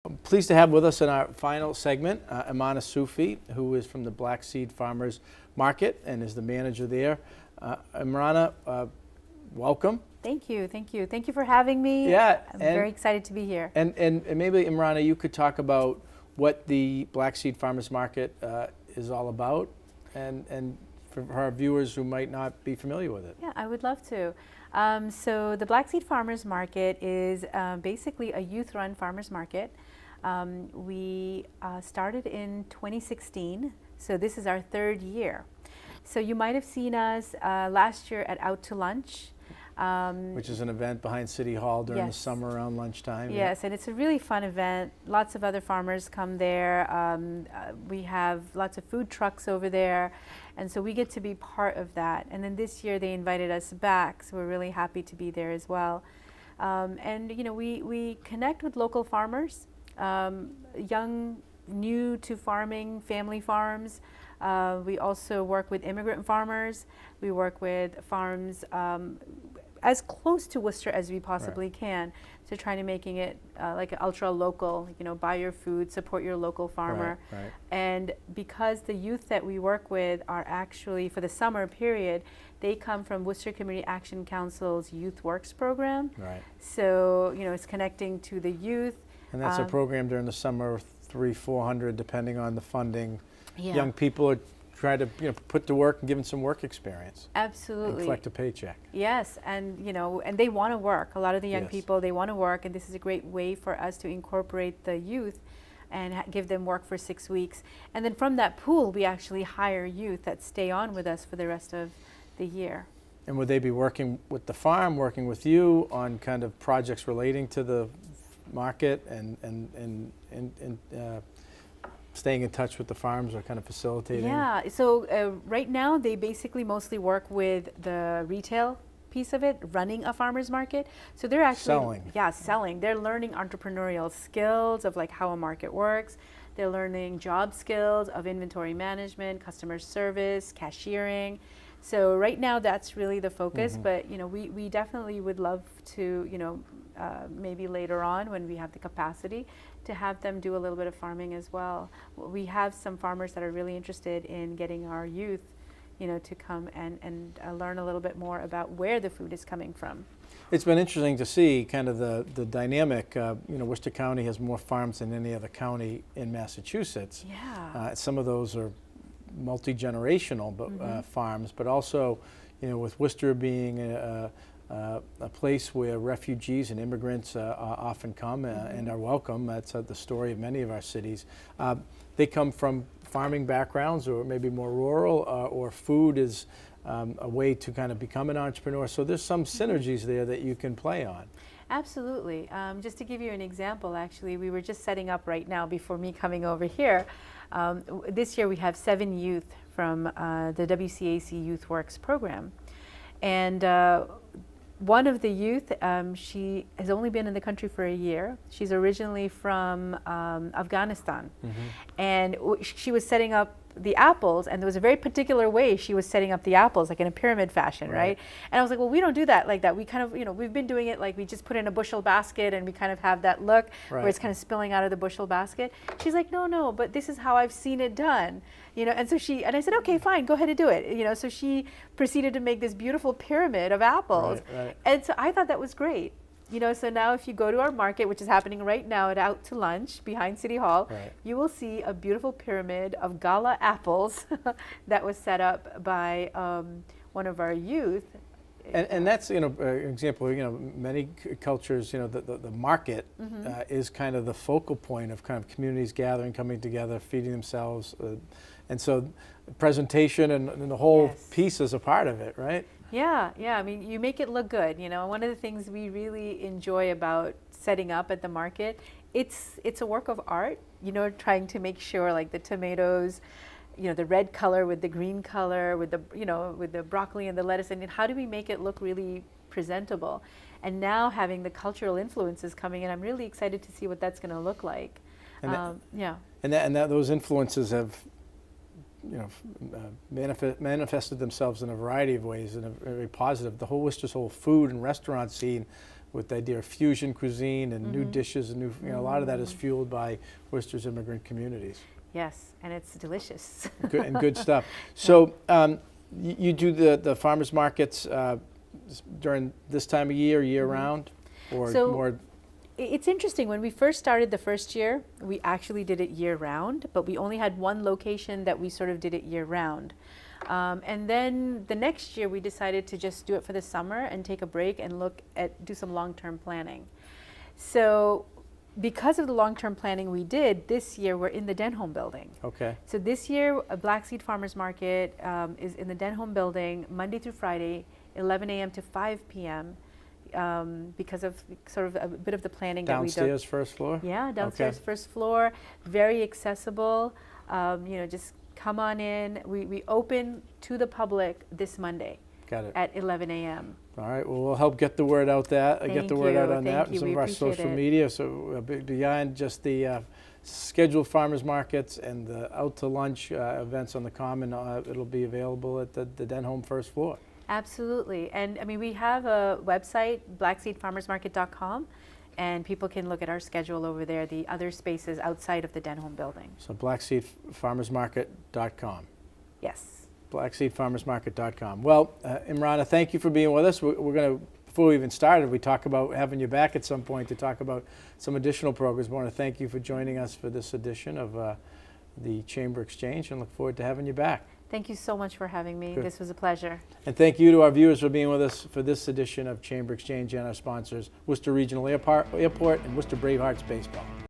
I'm pleased to have with us in our final segment, Imrana Soofi, who is from the Black Seed Farmers Market and is the manager there. Imrana, welcome. Thank you, thank you. Thank you for having me. Yeah. I'm very excited to be here. And maybe, Imrana, you could talk about what the Black Seed Farmers Market is all about, and for our viewers who might not be familiar with it. Yeah, I would love to. So the Black Seed Farmers Market is basically a youth-run farmers market. We started in 2016, so this is our third year. So you might have seen us last year at Out to Lunch. Which is an event behind City Hall during Yes. the summer around lunchtime. Yes, yeah. and it's a really fun event. Lots of other farmers come there. We have lots of food trucks over there, and so we get to be part of that. And then this year they invited us back, so we're really happy to be there as well. And you know, we connect with local farmers, young, new to farming, family farms. We also work with immigrant farmers. We work with farms as close to Worcester as we possibly can, to trying to making it like an ultra local, you know, buy your food, support your local farmer. Right. And because the youth that we work with are actually, for the summer period, they come from Worcester Community Action Council's Youth Works program. Right. So, you know, it's connecting to the youth. And that's a program during the summer, 300-400, depending on the funding. Yeah. Young people are trying to, you know, put to work and give them some work experience. Absolutely. And collect a paycheck. Yes, and you know, and they want to work. A lot of the young Yes. people, they want to work, and this is a great way for us to incorporate the youth and give them work for 6 weeks. And then from that pool, we actually hire youth that stay on with us for the rest of the year. And would they be working with the farm, working with you on kind of projects relating to the market and staying in touch with the farms, or kind of facilitating? Yeah, so right now they basically mostly work with the retail piece of it, running a farmer's market. So they're actually Selling. Yeah, selling. They're learning entrepreneurial skills of like how a market works. They're learning job skills of inventory management, customer service, cashiering. So right now that's really the focus, but you know, we definitely would love to, you know, maybe later on when we have the capacity to have them do a little bit of farming as well. We have some farmers that are really interested in getting our youth, you know, to come and learn a little bit more about where the food is coming from. It's been interesting to see kind of the dynamic. You know, Worcester County has more farms than any other county in Massachusetts. Yeah. Some of those are multi-generational farms, but also, you know, with Worcester being a place where refugees and immigrants often come and are welcome. That's the story of many of our cities. They come from farming backgrounds, or maybe more rural, or food is a way to kind of become an entrepreneur. So there's some synergies there that you can play on. Absolutely. Just to give you an example, actually, we were just setting up right now before me coming over here. This year we have 7 youth from the WCAC Youth Works program. And one of the youth, she has only been in the country for a year. She's originally from Afghanistan. And she was setting up the apples, and there was a very particular way she was setting up the apples, like in a pyramid fashion, right? And I was like, well, we don't do that like that. We kind of, you know, we've been doing it like we just put in a bushel basket, and we kind of have that look where it's kind of spilling out of the bushel basket. She's like, no, but this is how I've seen it done, you know. And so I said, okay, fine, go ahead and do it, you know. So she proceeded to make this beautiful pyramid of apples, and so I thought that was great. You know, so now if you go to our market, which is happening right now at Out to Lunch behind City Hall, you will see a beautiful pyramid of gala apples that was set up by one of our youth. And that's, you know, an example. You know, many cultures, you know, the market is kind of the focal point of kind of communities gathering, coming together, feeding themselves, and so presentation and the whole piece is a part of it, right? Yeah. I mean, you make it look good. You know, one of the things we really enjoy about setting up at the market, it's a work of art. You know, trying to make sure like the tomatoes, you know, the red color with the green color, with the, you know, with the broccoli and the lettuce, and how do we make it look really presentable? And now having the cultural influences coming in, I'm really excited to see what that's going to look like. And those influences have, you know, manifested themselves in a variety of ways, in a very positive. The whole Worcester's whole food and restaurant scene with the idea of fusion cuisine and new dishes and new, a lot of that is fueled by Worcester's immigrant communities. Yes, and it's delicious. Good, and good stuff. So you do the farmers markets during this time of year round, or So more? it's interesting. When we first started the first year, we actually did it year round, but we only had one location that we sort of did it year round. And then the next year we decided to just do it for the summer and take a break and do some long-term planning. So because of the long-term planning we did, this year we're in the Denholm building. Okay. So this year, a Black Seed Farmers Market is in the Denholm building Monday through Friday, 11 a.m. to 5 p.m. Because of sort of a bit of the planning that we did. Downstairs, first floor? Yeah, downstairs, Okay. first floor, very accessible. Just come on in. We open to the public this Monday Got it. at 11 a.m. All right. Well, we'll help get the word out get the word out on that. Thank you. Some We of our appreciate social it. media. So beyond just the scheduled farmers markets and the out to lunch events on the common, it'll be available at the Denholm first floor. Absolutely. And I mean, we have a website, blackseedfarmersmarket.com, and people can look at our schedule over there, the other spaces outside of the Denholm building. So blackseedfarmersmarket.com. Yes. blackseedfarmersmarket.com. Well, Imrana, thank you for being with us. We're going to, before we even started, we talk about having you back at some point to talk about some additional programs. I want to thank you for joining us for this edition of the Chamber Exchange and look forward to having you back. Thank you so much for having me. Good. This was a pleasure. And thank you to our viewers for being with us for this edition of Chamber Exchange and our sponsors, Worcester Regional Airport and Worcester Bravehearts Baseball.